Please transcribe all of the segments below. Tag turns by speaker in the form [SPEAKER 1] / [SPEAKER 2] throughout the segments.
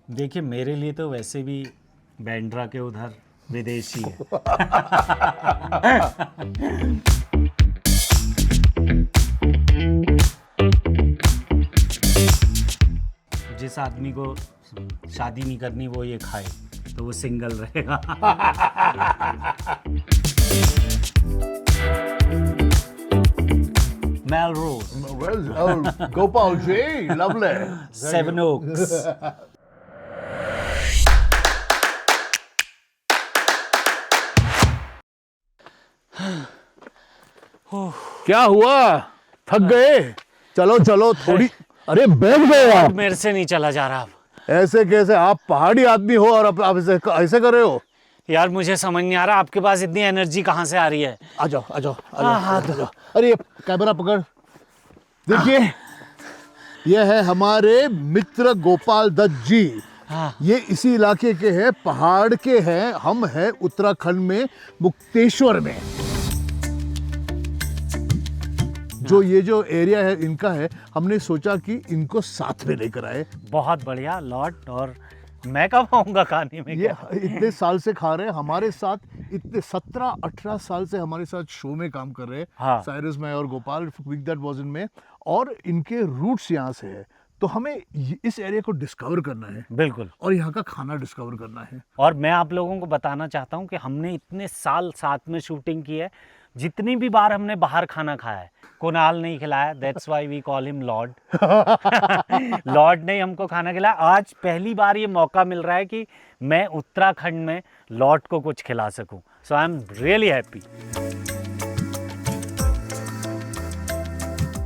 [SPEAKER 1] देखिए मेरे लिए तो वैसे भी बैंड्रा के उधर विदेशी है। जिस आदमी को शादी नहीं करनी वो ये खाए तो वो सिंगल रहेगा। Melrose,
[SPEAKER 2] Well, oh, Gopal Ji, lovely.
[SPEAKER 1] Seven Oaks.
[SPEAKER 2] क्या हुआ? थक गए? चलो चलो थोड़ी। अरे बैठ गए आप।
[SPEAKER 1] मेरे से नहीं चला जा रहा अब।
[SPEAKER 2] ऐसे कैसे? आप पहाड़ी आदमी हो और आप ऐसे कर रहे हो?
[SPEAKER 1] यार मुझे समझ नहीं आ रहा आपके पास इतनी एनर्जी कहाँ से आ रही है।
[SPEAKER 2] आ जाओ आ जाओ आ जाओ, आ जाओ। अरे ये कैमरा पकड़। देखिए ये है हमारे मित्र गोपाल दत्त जी। ये इसी इलाके के हैं, पहाड़ के हैं। हम हैं उत्तराखंड में मुक्तेश्वर में। जो एरिया है इनका है, हमने सोचा कि इनको साथ में लेकर आए।
[SPEAKER 1] बहुत बढ़िया लॉर्ड। और मैं कब आऊंगा खाने में?
[SPEAKER 2] ये इतने साल से खा रहे हैं हमारे साथ, इतने 17-18 साल से हमारे साथ शो में काम कर रहे हैं।
[SPEAKER 1] हाँ।
[SPEAKER 2] साइरस में और Gopal week that was in में, और इनके रूट्स यहाँ से है। तो हमें इस एरिया को डिस्कवर करना है।
[SPEAKER 1] बिल्कुल।
[SPEAKER 2] और यहाँ का खाना डिस्कवर करना है।
[SPEAKER 1] और मैं आप लोगों को बताना चाहता हूँ कि हमने इतने साल साथ में शूटिंग की है, जितनी भी बार हमने बाहर खाना खाया है कुणाल नहीं खिलाया, that's why we call him lord. Lord ने हमको खाना खिलाया। आज पहली बार ये मौका मिल रहा है कि मैं उत्तराखंड में लॉर्ड को कुछ खिला सकूं। सो आई एम रियली हैप्पी।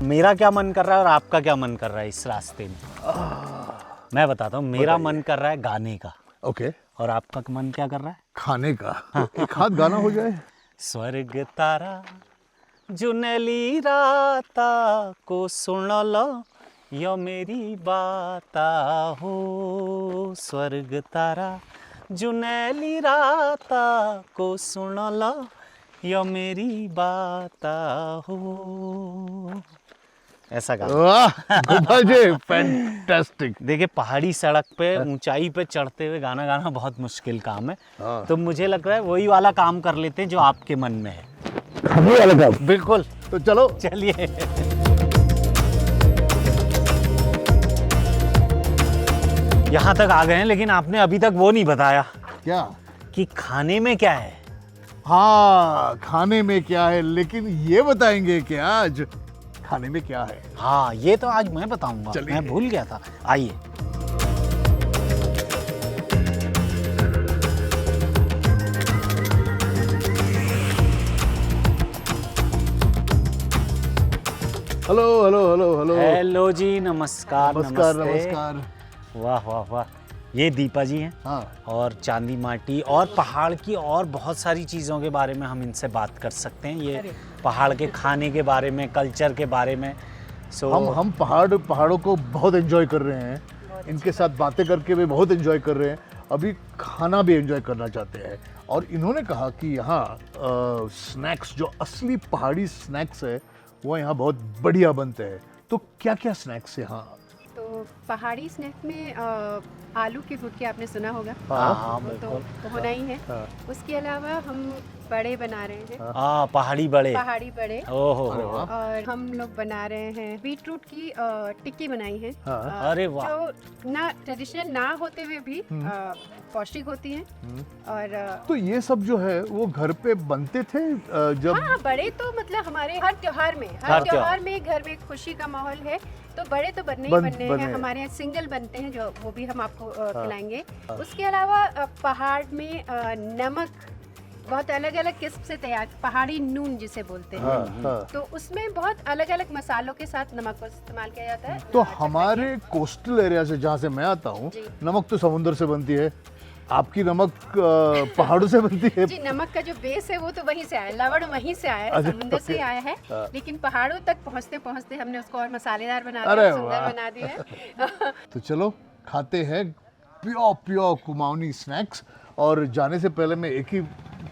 [SPEAKER 1] मेरा क्या मन कर रहा है और आपका क्या मन कर रहा है इस रास्ते में? मैं बताता हूँ। मेरा मन कर रहा है गाने का।
[SPEAKER 2] ओके।
[SPEAKER 1] और आपका मन क्या कर रहा है?
[SPEAKER 2] खाने का। एक हाथ गाना हो जाए।
[SPEAKER 1] स्वर्ग तारा जुनेली राता को सुन लो यो मेरी बाता हो। स्वर्ग तारा जुनेली राता को सुन लो यो मेरी बाता हो। ऐसा गाना।
[SPEAKER 2] वाह गोपाल जी, फैंटास्टिक।
[SPEAKER 1] देखिए पहाड़ी सड़क पे ऊंचाई पे चढ़ते हुए गाना गाना बहुत मुश्किल काम है।
[SPEAKER 2] हाँ।
[SPEAKER 1] तो मुझे लग रहा है वही वाला काम कर लेते हैं जो आपके मन में है।
[SPEAKER 2] खाने वाला काम।
[SPEAKER 1] बिल्कुल।
[SPEAKER 2] तो चलो
[SPEAKER 1] चलिए। यहाँ तक आ गए हैं, लेकिन आपने अभी तक वो नहीं बताया
[SPEAKER 2] क्या
[SPEAKER 1] कि खाने में क्या है।
[SPEAKER 2] हाँ खाने में क्या है, लेकिन ये बताएंगे कि आज खाने में क्या है।
[SPEAKER 1] हाँ ये तो आज मैं बताऊंगा,
[SPEAKER 2] चलिए।
[SPEAKER 1] मैं भूल गया था। आइए।
[SPEAKER 2] Hello hello hello hello.
[SPEAKER 1] Hello ji, नमस्कार।
[SPEAKER 2] नमस्कार
[SPEAKER 1] नमस्ते।
[SPEAKER 2] नमस्कार।
[SPEAKER 1] वाह वाह वाह। ये दीपा जी हैं।
[SPEAKER 2] हाँ।
[SPEAKER 1] और चांदी माटी और पहाड़ की और बहुत सारी चीज़ों के बारे में हम इनसे बात कर सकते हैं। ये पहाड़ के खाने के बारे में, कल्चर के बारे में।
[SPEAKER 2] हम पहाड़ों को बहुत एंजॉय कर रहे हैं। इनके साथ बातें करके भी बहुत एंजॉय कर रहे हैं। अभी खाना भी एंजॉय करना चाहते हैं। और इन्होंने कहा कि यहाँ स्नैक्स, जो असली पहाड़ी स्नैक्स है, वो यहाँ बहुत बढ़िया बनते हैं। तो क्या क्या स्नैक्स है यहाँ?
[SPEAKER 3] तो पहाड़ी स्नैक में आलू की भुटकी आपने सुना होगा।
[SPEAKER 1] हाँ
[SPEAKER 3] वो तो
[SPEAKER 1] बिल्कुल।
[SPEAKER 3] होना ही है।
[SPEAKER 2] हाँ।
[SPEAKER 3] उसके अलावा हम बड़े बना रहे हैं।
[SPEAKER 1] हाँ पहाड़ी बड़े।
[SPEAKER 3] पहाड़ी बड़े।
[SPEAKER 1] ओहो।
[SPEAKER 3] और हम लोग बना रहे हैं बीटरूट की टिक्की बनाई है।
[SPEAKER 2] हाँ।
[SPEAKER 1] अरे वाह।
[SPEAKER 3] जो ना ट्रेडिशनल ना होते हुए भी पौष्टिक होती हैं। और
[SPEAKER 2] तो ये सब जो है वो घर पे बनते थे जब?
[SPEAKER 3] हाँ बड़े तो मतलब हमारे हर त्योहार में,
[SPEAKER 1] हर
[SPEAKER 3] त्योहार में घर में खुशी का माहौल है तो बड़े तो बनने ही बनने हैं। हमारे यहाँ सिंगल बनते हैं, जो वो भी हम आपको खिलाएंगे। उसके अलावा पहाड़ में नमक बहुत अलग अलग किस्म से तैयार, पहाड़ी नून जिसे बोलते हैं।
[SPEAKER 2] हाँ।
[SPEAKER 3] तो उसमें बहुत अलग अलग मसालों के साथ नमक को इस्तेमाल किया जाता है।
[SPEAKER 2] तो हमारे कोस्टल एरिया से, जहाँ से मैं आता हूँ,
[SPEAKER 3] जी।
[SPEAKER 2] नमक तो समुद्र से बनती है। आपकी नमक पहाड़ों से बनती है?
[SPEAKER 3] जी, नमक का जो बेस है वो तो वहीं से आया, लवण वहीं से आया है, समुद्र से आया है। लेकिन पहाड़ों तक पहुँचते पहुँचते हमने उसको और मसालेदार बना दिया, सुंदर बना दिया है।
[SPEAKER 2] तो चलो खाते हैं प्योर कुमाऊनी स्नैक्स। और जाने से पहले मैं एक ही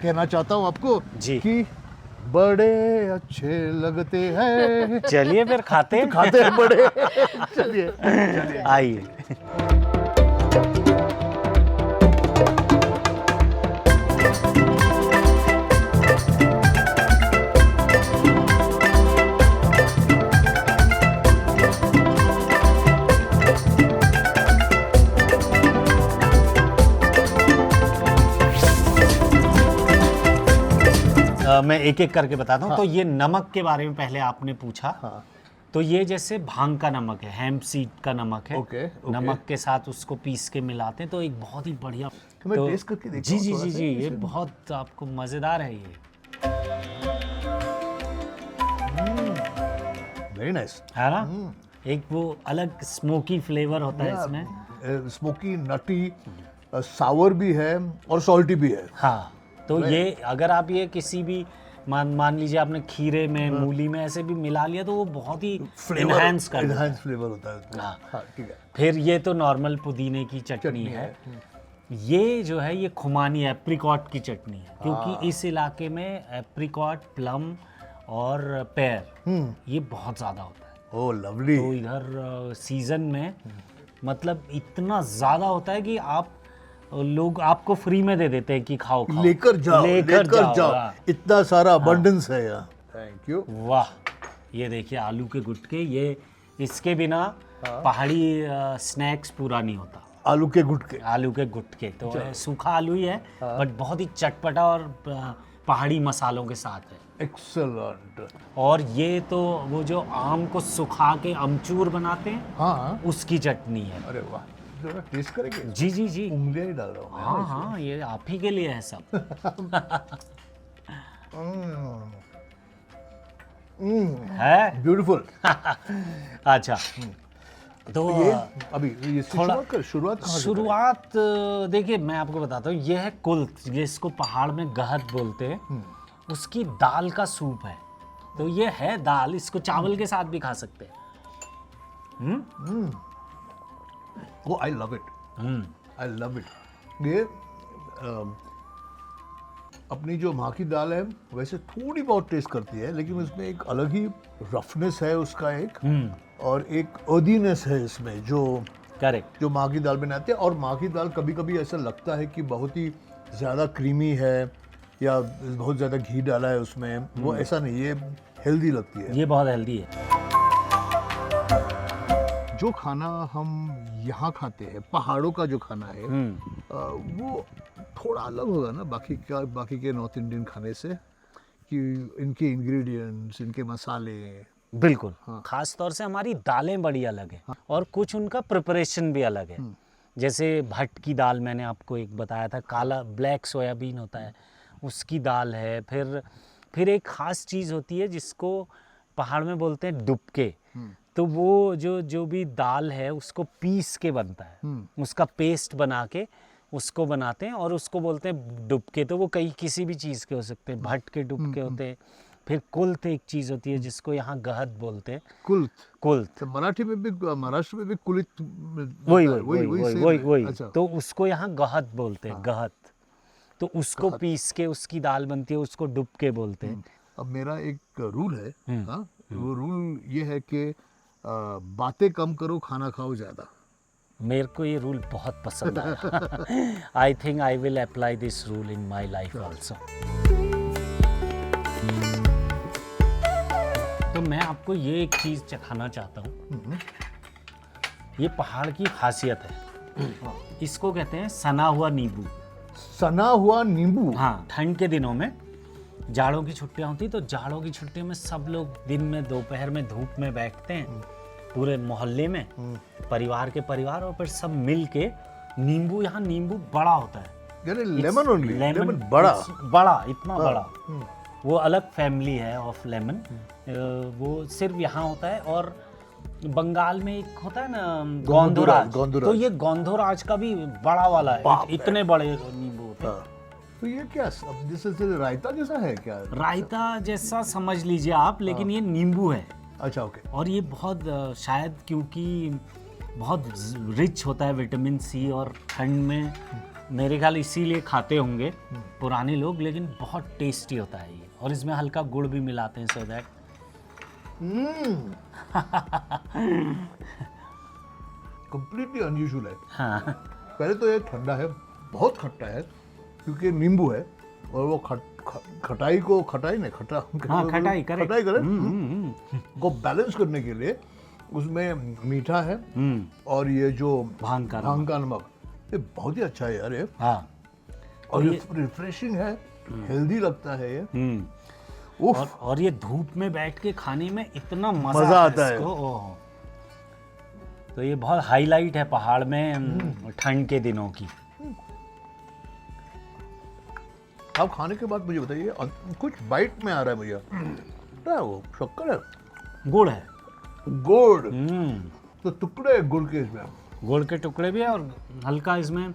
[SPEAKER 2] कहना चाहता हूँ आपको
[SPEAKER 1] जी।
[SPEAKER 2] कि बड़े अच्छे लगते हैं।
[SPEAKER 1] चलिए फिर खाते हैं।
[SPEAKER 2] खाते हैं बड़े। चलिए
[SPEAKER 1] आइए। मैं एक एक करके बताता हूँ। तो ये नमक के बारे में पहले आपने पूछा।
[SPEAKER 2] हाँ।
[SPEAKER 1] तो ये जैसे भांग का नमक है, हेम्प सीड का नमक है।
[SPEAKER 2] Okay, okay.
[SPEAKER 1] नमक के साथ उसको पीस के मिलाते हैं, तो एक बहुत ही बढ़िया।
[SPEAKER 2] तो मैं टेस्ट करके देखता
[SPEAKER 1] जी
[SPEAKER 2] हूँ
[SPEAKER 1] जी
[SPEAKER 2] थोड़ा
[SPEAKER 1] जी
[SPEAKER 2] सा
[SPEAKER 1] जी, ये
[SPEAKER 2] इसे।
[SPEAKER 1] बहुत आपको मज़ेदार है ये।
[SPEAKER 2] Very nice.
[SPEAKER 1] है ना? एक वो अलग स्मोकी फ्लेवर होता है इसमें।
[SPEAKER 2] स्मोकी, नटी, सावर भी है और सॉल्टी भी है।
[SPEAKER 1] हाँ, तो ये अगर आप ये किसी भी मान लीजिए आपने खीरे में, मूली में ऐसे भी मिला लिया, तो वो बहुत ही एनहांस कर देता है।
[SPEAKER 2] एनहांस फ्लेवर होता है उसमें।
[SPEAKER 1] हाँ।
[SPEAKER 2] हाँ, ठीक है।
[SPEAKER 1] फिर ये तो नॉर्मल पुदीने की चटनी है। ये जो है ये खुमानी एप्रिकॉट की चटनी है, क्योंकि इस इलाके में एप्रिकॉट, प्लम और पेयर ये बहुत ज़्यादा होता है।
[SPEAKER 2] ओह लवली।
[SPEAKER 1] तो इधर सीजन में मतलब इतना ज़्यादा होता है कि आप लोग आपको फ्री में दे देते हैं कि खाओ खाओ,
[SPEAKER 2] लेकर जाओ।
[SPEAKER 1] हाँ।
[SPEAKER 2] इतना सारा अबंडेंस है यहाँ। Thank you.
[SPEAKER 1] वाह, ये देखिए आलू के गुटके, ये इसके बिना पहाड़ी स्नैक्स पूरा नहीं होता।
[SPEAKER 2] आलू के गुटके।
[SPEAKER 1] आलू के गुटके तो सूखा आलू ही है, बट बहुत ही चटपटा और पहाड़ी मसालों के साथ है।
[SPEAKER 2] एक्सेलेंट।
[SPEAKER 1] और ये तो वो जो आम को सुखा के अमचूर बनाते हैं,
[SPEAKER 2] हाँ।
[SPEAKER 1] उसकी चटनी है।
[SPEAKER 2] अरे वाह, जरा टेस्ट करेंगे?
[SPEAKER 1] जी जी जी,
[SPEAKER 2] उंगलियां ही डाल रहा हूँ मैं।
[SPEAKER 1] हाँ हाँ, ये आप ही के लिए है सब। है
[SPEAKER 2] ब्यूटीफुल।
[SPEAKER 1] अच्छा, तो
[SPEAKER 2] ये अभी ये शुरुआत कहाँ से
[SPEAKER 1] शुरुआत देखिए मैं आपको बताता हूँ। ये है कुल्थ, जिसको पहाड़ में गहत बोलते हैं। उसकी दाल का सूप है। तो ये है दाल, इसको चावल के साथ भी खा सकते हैं।
[SPEAKER 2] Oh, I love it. I love it. ये अपनी जो माँ की दाल है वैसे थोड़ी बहुत टेस्ट करती है, लेकिन उसमें एक अलग ही रफनेस है उसका एक, और एक अर्दीनेस है इसमें जो
[SPEAKER 1] करेक्ट,
[SPEAKER 2] जो माँ की दाल बनाते हैं। और माँ की दाल कभी कभी ऐसा लगता है कि बहुत ही ज़्यादा क्रीमी है या बहुत ज़्यादा घी डाला है उसमें, वो ऐसा नहीं, ये हेल्दी लगती है।
[SPEAKER 1] ये बहुत हेल्दी है।
[SPEAKER 2] जो खाना हम यहाँ खाते हैं, पहाड़ों का जो खाना है, वो थोड़ा अलग होगा ना बाकी के नॉर्थ इंडियन खाने से, कि इनके इंग्रेडिएंट्स, इनके मसाले।
[SPEAKER 1] बिल्कुल, खास तौर से हमारी दालें बड़ी अलग है, और कुछ उनका प्रिपरेशन भी अलग है। जैसे भट्ट की दाल मैंने आपको एक बताया था, काला ब्लैक सोयाबीन होता है, उसकी दाल है। फिर एक ख़ास चीज़ होती है जिसको पहाड़ में बोलते हैं डुबके। तो वो जो भी दाल है उसको पीस के बनता है, उसका पेस्ट बना के उसको बनाते हैं और उसको बोलते हैं डुबके। तो वो किसी भी चीज़ के हो सकते हैं, भट्ट के डुबके होते हैं। फिर कुल्थ एक चीज़ होती है जिसको यहाँ गहत बोलते हैं। कुल्थ
[SPEAKER 2] तो मराठी में भी, महाराष्ट्र में भी कुलित
[SPEAKER 1] वही।
[SPEAKER 2] अच्छा।
[SPEAKER 1] तो उसको यहाँ गहत बोलते हैं, गहत। तो उसको पीस के उसकी दाल बनती है, उसको डुबके बोलते हैं।
[SPEAKER 2] अब मेरा एक रूल है, वो रूल ये है कि बातें कम करो, खाना खाओ ज़्यादा।
[SPEAKER 1] मेरे को ये रूल बहुत पसंद आया। I think I will apply this rule in my life also. तो मैं आपको ये एक चीज़ चखाना चाहता हूँ। ये पहाड़ की खासियत है, इसको कहते हैं सना हुआ नींबू।
[SPEAKER 2] सना हुआ नींबू?
[SPEAKER 1] हाँ, ठंड के दिनों में, जाड़ों की छुट्टियां होती, तो जाड़ों की छुट्टियों में सब लोग दिन में दोपहर में धूप में बैठते हैं पूरे मोहल्ले में, परिवार के परिवार, और फिर सब मिल के नींबू, यहाँ नींबू बड़ा होता है,
[SPEAKER 2] लेमन ओनली, लेमन
[SPEAKER 1] बड़ा, इतना बड़ा। वो अलग फैमिली है ऑफ लेमन, वो सिर्फ यहाँ होता है। और बंगाल में एक होता है ना गोंधोराज, तो ये गोंधोराज का भी बड़ा वाला है, इतने बड़े नींबू होते हैं।
[SPEAKER 2] तो ये क्या जैसे रायता जैसा है क्या?
[SPEAKER 1] रायता जैसा समझ लीजिए आप, लेकिन ये नींबू है।
[SPEAKER 2] अच्छा, ओके।
[SPEAKER 1] और ये बहुत शायद क्योंकि बहुत रिच होता है विटामिन सी, और ठंड में मेरे ख्याल इसीलिए खाते होंगे पुराने लोग, लेकिन बहुत टेस्टी होता है ये। और इसमें हल्का गुड़ भी मिलाते हैं, सो दैट
[SPEAKER 2] कंप्लीटली अनयूजुअल है।
[SPEAKER 1] हाँ।
[SPEAKER 2] पहले तो ये ठंडा है, बहुत खट्टा है क्योंकि नींबू है, और वो खटाई को बैलेंस करने के लिए उसमें मीठा है, और ये जो
[SPEAKER 1] भांग का
[SPEAKER 2] नमक, ये बहुत ही अच्छा है यार ये।
[SPEAKER 1] हाँ।
[SPEAKER 2] और ये रिफ्रेशिंग है, हेल्दी लगता है ये। उफ,
[SPEAKER 1] और ये धूप में बैठ के खाने में इतना
[SPEAKER 2] मजा आता है।
[SPEAKER 1] इसको। ओह। तो ये बहुत हाईलाइट है पहाड़ में ठंड के दिनों की।
[SPEAKER 2] आप खाने के बाद मुझे बताइए, कुछ बाइट में आ रहा है भैया, क्या है वो? शक्कर है?
[SPEAKER 1] गुड़ है।
[SPEAKER 2] गुड़? तो टुकड़े हैं गुड़ के इसमें?
[SPEAKER 1] गुड़ के टुकड़े भी है और हल्का इसमें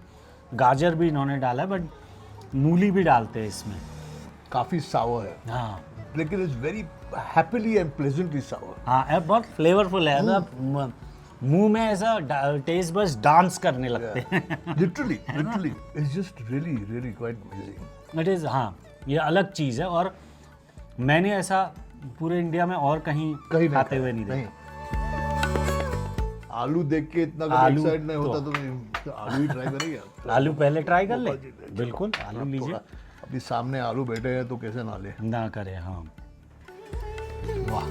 [SPEAKER 1] गाजर भी इन्होंने डाला है, बट मूली भी डालते हैं इसमें।
[SPEAKER 2] काफी सावर है,
[SPEAKER 1] हाँ
[SPEAKER 2] लेकिन it's very happily and pleasantly sour.
[SPEAKER 1] हाँ, ये बहुत फ्लेवरफुल है। ऐसा मुंह में ऐसा टेस्ट बस डांस करने लगते हैं।
[SPEAKER 2] Literally it's just really really quite amazing.
[SPEAKER 1] It is, हाँ ये अलग चीज़ है और मैंने ऐसा पूरे इंडिया में और कहीं खाते हुए नहीं देखा।
[SPEAKER 2] आलू देख के इतना
[SPEAKER 1] आलू
[SPEAKER 2] एक्साइट नहीं होता तो आलू ही ट्राई करेंगे।
[SPEAKER 1] आलू पहले ट्राई कर ले। बिल्कुल, आलू लीजिए।
[SPEAKER 2] अभी सामने आलू बैठे हैं तो कैसे ना ले।
[SPEAKER 1] ना करे, हाँ। वाह,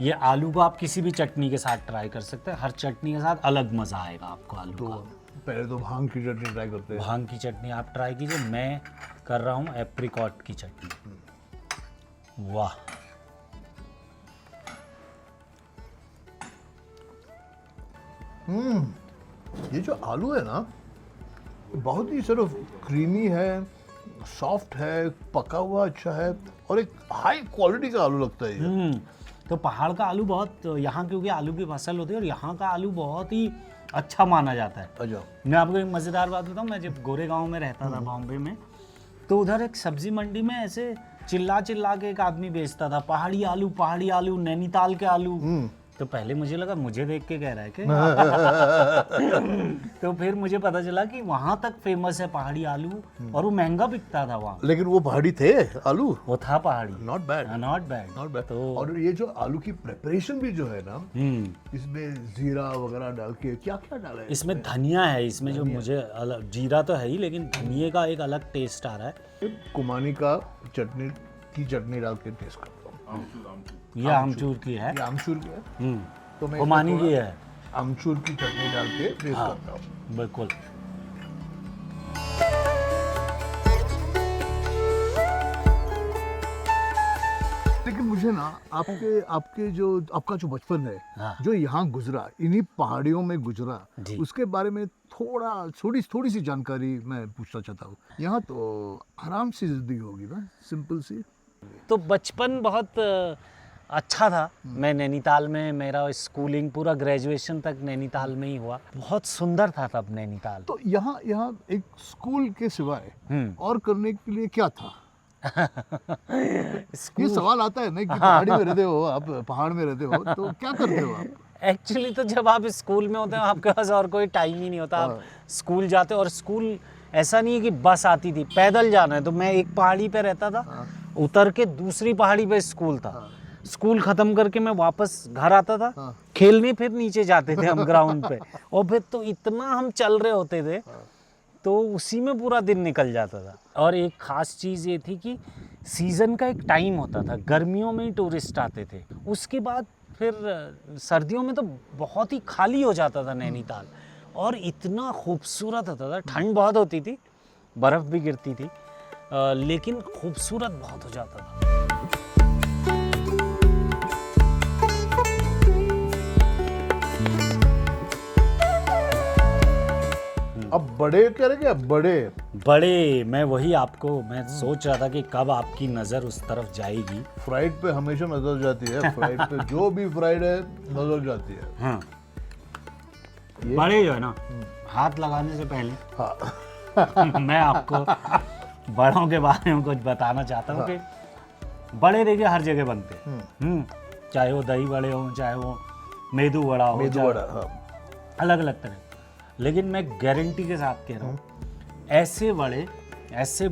[SPEAKER 1] ये आलू को आप किसी भी चटनी के साथ ट्राई कर सकते हैं। हर चटनी के साथ अलग मजा आएगा आपको आलू
[SPEAKER 2] तो
[SPEAKER 1] का।
[SPEAKER 2] पहले तो भांग की चटनी ट्राई करते हैं।
[SPEAKER 1] भांग की चटनी आप ट्राई कीजिए। मैं कर रहा हूँ एप्रिकॉट की चटनी। वाह,
[SPEAKER 2] ये जो आलू है ना, बहुत ही सिर्फ क्रीमी है, सॉफ्ट है, पका हुआ अच्छा है और एक हाई क्वालिटी का आलू लगता है ये।
[SPEAKER 1] तो पहाड़ का आलू बहुत, यहाँ क्योंकि आलू की फसल होती है और यहाँ का आलू बहुत ही अच्छा माना जाता है।
[SPEAKER 2] अच्छा,
[SPEAKER 1] मैं आपको एक मज़ेदार बात बताऊँ। मैं जब गोरेगांव में रहता था बॉम्बे में, तो उधर एक सब्जी मंडी में ऐसे चिल्ला चिल्ला के एक आदमी बेचता था, पहाड़ी आलू, नैनीताल के आलू। तो पहले मुझे लगा मुझे देख के कह रहा है कि तो फिर मुझे पता चला कि वहाँ तक फेमस है पहाड़ी आलू और वो महंगा बिकता था वहाँ।
[SPEAKER 2] लेकिन वो पहाड़ी थे आलू?
[SPEAKER 1] वो था पहाड़ी।
[SPEAKER 2] Not bad,
[SPEAKER 1] not bad.
[SPEAKER 2] Not bad.
[SPEAKER 1] तो
[SPEAKER 2] और ये जो आलू की प्रिपरेशन भी जो है ना, इसमें जीरा वगैरह डाल के क्या क्या डाला है?
[SPEAKER 1] इसमें धनिया है, इसमें जो मुझे अलग, जीरा तो है ही लेकिन धनिये का एक अलग टेस्ट आ रहा है।
[SPEAKER 2] कुमानी का चटनी डाल के टेस्ट करता हूँ।
[SPEAKER 1] ये आमचूर की है।
[SPEAKER 2] ये आमचूर की है, तो मैं
[SPEAKER 1] कुमानी की है।
[SPEAKER 2] आमचूर की चटनी डाल के टेस्ट करता हूँ।
[SPEAKER 1] बिल्कुल।
[SPEAKER 2] लेकिन मुझे ना आपके जो आपका जो बचपन है,
[SPEAKER 1] हाँ।
[SPEAKER 2] जो यहाँ गुजरा, इन्हीं पहाड़ियों में गुजरा,
[SPEAKER 1] जी।
[SPEAKER 2] उसके बारे में थोड़ी सी जानकारी मैं पूछना चाहता हूँ। यहाँ तो आराम से जिंदगी होगी ना, सिंपल सी।
[SPEAKER 1] तो बचपन बहुत अच्छा था। मैं नैनीताल में, मेरा स्कूलिंग पूरा ग्रेजुएशन तक नैनीताल में ही हुआ। बहुत सुंदर था तब नैनीताल।
[SPEAKER 2] तो यहाँ एक स्कूल के सिवाय और करने के लिए क्या था? ये सवाल आता है ना कि पहाड़ी में रहते हो आप, पहाड़ में रहते हो, तो क्या करते हो आप?
[SPEAKER 1] एक्चुअली तो जब आप स्कूल में होते हो आपके पास और कोई टाइम ही नहीं होता। आप स्कूल जाते हो और स्कूल ऐसा नहीं है कि बस आती थी, पैदल जाना है। तो मैं एक पहाड़ी पे रहता था, उतर के दूसरी पहाड़ी पे स्कूल था। स्कूल खत्म करके मैं वापस घर आता था, खेलने फिर नीचे जाते थे हम ग्राउंड पे। और फिर तो इतना हम चल रहे होते थे तो उसी में पूरा दिन निकल जाता था। और एक ख़ास चीज़ ये थी कि सीज़न का एक टाइम होता था, गर्मियों में ही टूरिस्ट आते थे। उसके बाद फिर सर्दियों में तो बहुत ही खाली हो जाता था नैनीताल और इतना खूबसूरत होता था। ठंड बहुत होती थी, बर्फ़ भी गिरती थी, लेकिन खूबसूरत बहुत हो जाता था।
[SPEAKER 2] अब बड़े क्या रह गया?
[SPEAKER 1] बड़े मैं वही आपको मैं सोच रहा था कि कब आपकी नज़र उस तरफ जाएगी।
[SPEAKER 2] फ्राइड पे हमेशा नजर जाती है, फ्राइड पे जो भी फ्राइड है नजर जाती है।
[SPEAKER 1] हाँ, बड़े जो है ना, हाथ लगाने से पहले
[SPEAKER 2] हाँ।
[SPEAKER 1] मैं आपको बड़ों के बारे में कुछ बताना चाहता हूँ कि बड़े देखिए हर जगह बनते हैं। चाहे वो दही बड़े हो, चाहे वो मेदू वड़ा हो, अलग अलग तरह। लेकिन मैं गारंटी के साथ कह रहा हूँ, ऐसे बड़े, ऐसे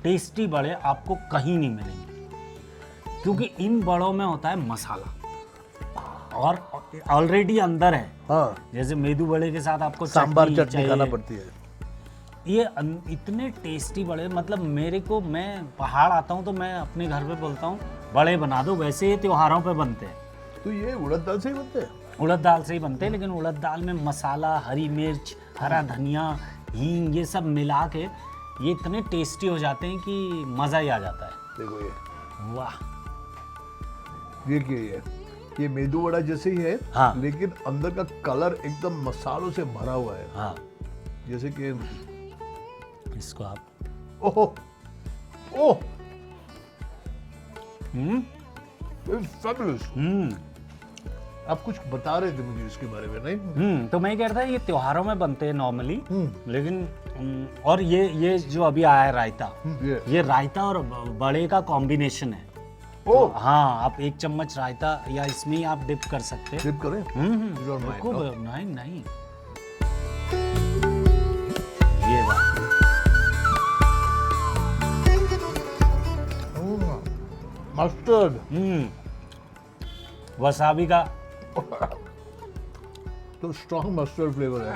[SPEAKER 1] टेस्टी बड़े आपको कहीं नहीं मिलेंगे, क्योंकि इन बड़ों में होता है मसाला और ऑलरेडी अंदर है।
[SPEAKER 2] हाँ,
[SPEAKER 1] जैसे मेदू बड़े के साथ आपको
[SPEAKER 2] सांभर चटनी खाना पड़ती है।
[SPEAKER 1] ये इतने टेस्टी बड़े, मतलब मेरे को, मैं पहाड़ आता हूँ तो मैं अपने घर पे बोलता हूँ बड़े बना दो। वैसे ये त्योहारों पे बनते हैं।
[SPEAKER 2] तो ये उड़द दाल से ही बनते हैं?
[SPEAKER 1] उड़द दाल से ही बनते हैं, लेकिन उड़द दाल में मसाला, हरी मिर्च, हरा धनिया, हींग, ये सब मिला के ये इतने टेस्टी हो जाते हैं कि मज़ा ही आ जाता है।
[SPEAKER 2] देखो ये
[SPEAKER 1] वाह।
[SPEAKER 2] देखिए ये मेदू वड़ा जैसे ही है,
[SPEAKER 1] हाँ।
[SPEAKER 2] लेकिन अंदर का कलर एकदम मसालों से भरा हुआ है।
[SPEAKER 1] हाँ,
[SPEAKER 2] जैसे कि
[SPEAKER 1] इसको आप
[SPEAKER 2] ओह ओह
[SPEAKER 1] हम्म
[SPEAKER 2] फैबुलस।
[SPEAKER 1] हम्म
[SPEAKER 2] आप कुछ बता रहे थे मुझे इसके बारे में, नहीं?
[SPEAKER 1] तो मैं कह रहा था ये त्योहारों में बनते हैं नॉर्मली, लेकिन और ये जो अभी आया है रायता, ये रायता और बड़े का कॉम्बिनेशन है। तो हाँ, आप 1 चम्मच रायता या इसमें ही आप डिप कर सकते हैं।
[SPEAKER 2] डिप करें? You don't mind, no?
[SPEAKER 1] नहीं नहीं, ये बात
[SPEAKER 2] मस्टर्ड।
[SPEAKER 1] वसाबी का
[SPEAKER 2] तो स्ट्रॉन्ग मस्टर्ड फ्लेवर है।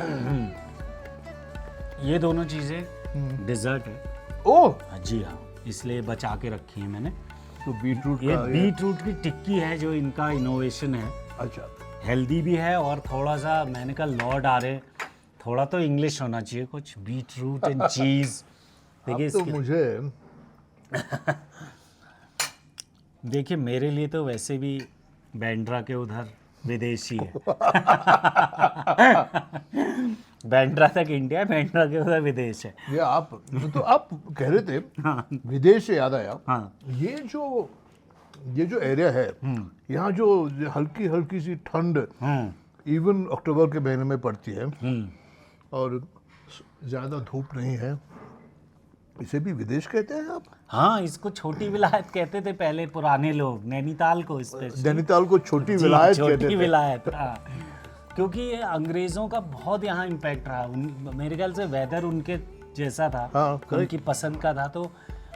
[SPEAKER 1] ये दोनों चीजें डिजर्ट है।
[SPEAKER 2] ओह,
[SPEAKER 1] जी हाँ, इसलिए बचा के रखी है मैंने।
[SPEAKER 2] तो बीटरूट
[SPEAKER 1] ये
[SPEAKER 2] का
[SPEAKER 1] बीटरूट की टिक्की है जो इनका इनोवेशन है।
[SPEAKER 2] अच्छा,
[SPEAKER 1] हेल्दी भी है और थोड़ा सा मैंने कहा लॉर्ड आ रहे, थोड़ा तो इंग्लिश होना चाहिए कुछ, बीटरूट एंड चीज। देखिए
[SPEAKER 2] अब तो मुझे
[SPEAKER 1] देखिए मेरे लिए तो वैसे भी बैंड्रा के उधर विदेशी है। बैंड्रा तक इंडिया, बैंड्रा के उधर विदेश है।
[SPEAKER 2] ये आप तो आप कह रहे थे, विदेश से याद आया।
[SPEAKER 1] हाँ।
[SPEAKER 2] ये जो एरिया है, यहाँ जो हल्की हल्की सी ठंड इवन अक्टूबर के महीने में पड़ती है और ज्यादा धूप नहीं है, इसे भी विदेश कहते हैं आप?
[SPEAKER 1] हाँ, इसको छोटी विलायत कहते थे पहले पुराने लोग, नैनीताल को स्पेशली।
[SPEAKER 2] नैनीताल को छोटी विलायत कहते
[SPEAKER 1] छोटी
[SPEAKER 2] थे।
[SPEAKER 1] विलायत, हाँ। क्योंकि ये अंग्रेजों का बहुत यहाँ इम्पैक्ट रहा। मेरे ख्याल से वेदर उनके जैसा था,
[SPEAKER 2] हाँ,
[SPEAKER 1] उनकी पसंद का था। तो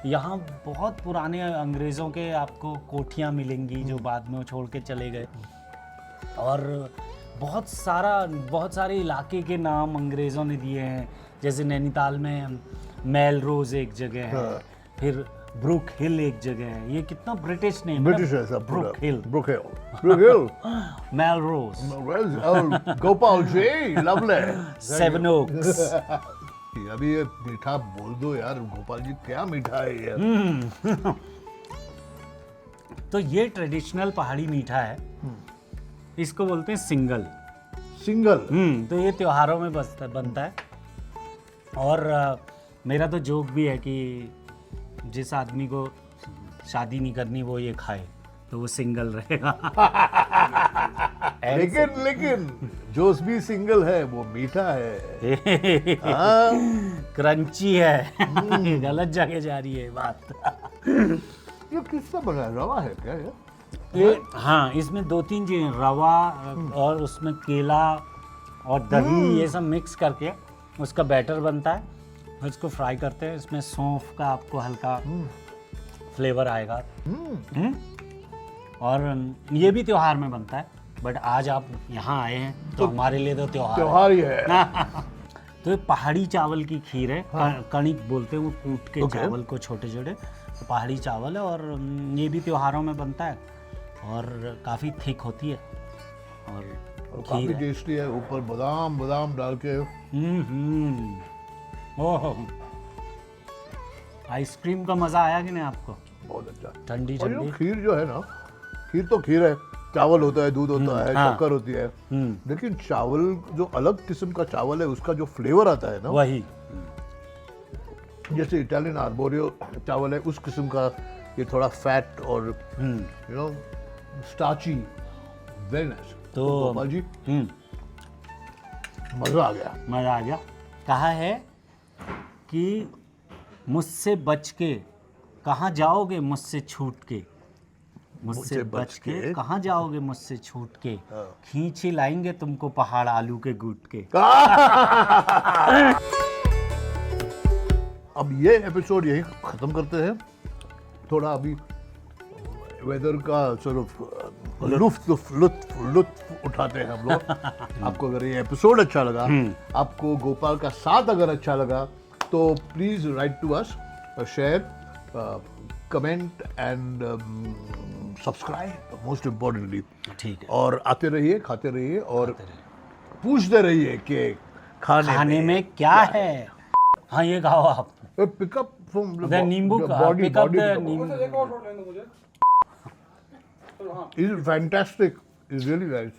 [SPEAKER 1] यहाँ बहुत पुराने अंग्रेजों के आपको कोठियाँ मिलेंगी जो बाद में वो छोड़ के चले गए। और बहुत सारे इलाके के नाम अंग्रेज़ों ने दिए हैं। जैसे नैनीताल में मेलरोज एक जगह है, फिर ब्रुक हिल एक जगह है। ये कितना ब्रिटिश नेम,
[SPEAKER 2] ब्रिटिश है सब।
[SPEAKER 1] Brook Hill, Melrose,
[SPEAKER 2] Gopal ji, lovely.
[SPEAKER 1] Seven Oaks.
[SPEAKER 2] अभी ये मीठा बोल दो यार, गोपाल जी क्या मीठा है यार।
[SPEAKER 1] तो ये ट्रेडिशनल पहाड़ी मीठा है, इसको बोलते हैं सिंगल। तो ये त्योहारों में बनता है। और मेरा तो जोक भी है कि जिस आदमी को शादी नहीं करनी वो ये खाए तो वो सिंगल रहेगा।
[SPEAKER 2] लेकिन जो भी सिंगल है वो मीठा है।
[SPEAKER 1] क्रंची है। गलत जगह जा रही है बात।
[SPEAKER 2] ये किसका बना है? रवा है क्या
[SPEAKER 1] ये? हाँ, इसमें 2-3 चीजें, रवा और उसमें केला और दही, ये सब मिक्स करके उसका बैटर बनता है। इसको फ्राई करते हैं, इसमें सौंफ का आपको हल्का फ्लेवर आएगा। और ये भी त्योहार में बनता है, बट आज आप यहाँ आए हैं तो हमारे लिए तो त्योहार
[SPEAKER 2] ही है।
[SPEAKER 1] तो ये पहाड़ी चावल की खीर है। कणिक बोलते हैं वो कूट के चावल को, छोटे छोटे। तो पहाड़ी चावल है और ये भी त्योहारों में बनता है और काफ़ी थिक होती है और
[SPEAKER 2] काफी टेस्टी है। ऊपर बादाम डाल के।
[SPEAKER 1] ओह, आइसक्रीम का मजा आया कि नहीं आपको?
[SPEAKER 2] बहुत अच्छा।
[SPEAKER 1] ठंडी
[SPEAKER 2] और ये
[SPEAKER 1] ठंडी
[SPEAKER 2] खीर जो है ना, खीर तो खीर है, चावल होता है, दूध होता है,
[SPEAKER 1] हाँ।
[SPEAKER 2] शक्कर होती है, लेकिन चावल जो अलग किस्म का चावल है उसका जो फ्लेवर आता है ना,
[SPEAKER 1] वही।
[SPEAKER 2] जैसे इटालियन आर्बोरियो चावल है उस किस्म का, ये थोड़ा फैट और you know starchy, very nice.
[SPEAKER 1] तो
[SPEAKER 2] गोपाल जी मजा आ गया।
[SPEAKER 1] कहा है कि मुझसे बच के कहाँ जाओगे, मुझसे छूट के, मुझसे बच के कहाँ जाओगे, मुझसे छूट के, खींच ही लाएंगे तुमको पहाड़ आलू के गूट के।
[SPEAKER 2] अब ये एपिसोड यही खत्म करते हैं। थोड़ा अभी वेदर का लुत्फ उठाते हैं हम लोग। आपको अगर ये एपिसोड अच्छा लगा, आपको गोपाल का साथ अगर अच्छा लगा, तो please write to us, share, comment and subscribe, most importantly.
[SPEAKER 1] ठीक है।
[SPEAKER 2] और आते रहिए, खाते रहिए और पूछते रहिए कि खाने
[SPEAKER 1] में क्या है। हाँ, ये खाओ आप।
[SPEAKER 2] पिक अप फ्रॉम
[SPEAKER 1] The नींबू का
[SPEAKER 2] body
[SPEAKER 1] pick up
[SPEAKER 2] body
[SPEAKER 1] the नींबू
[SPEAKER 2] is fantastic, is really nice.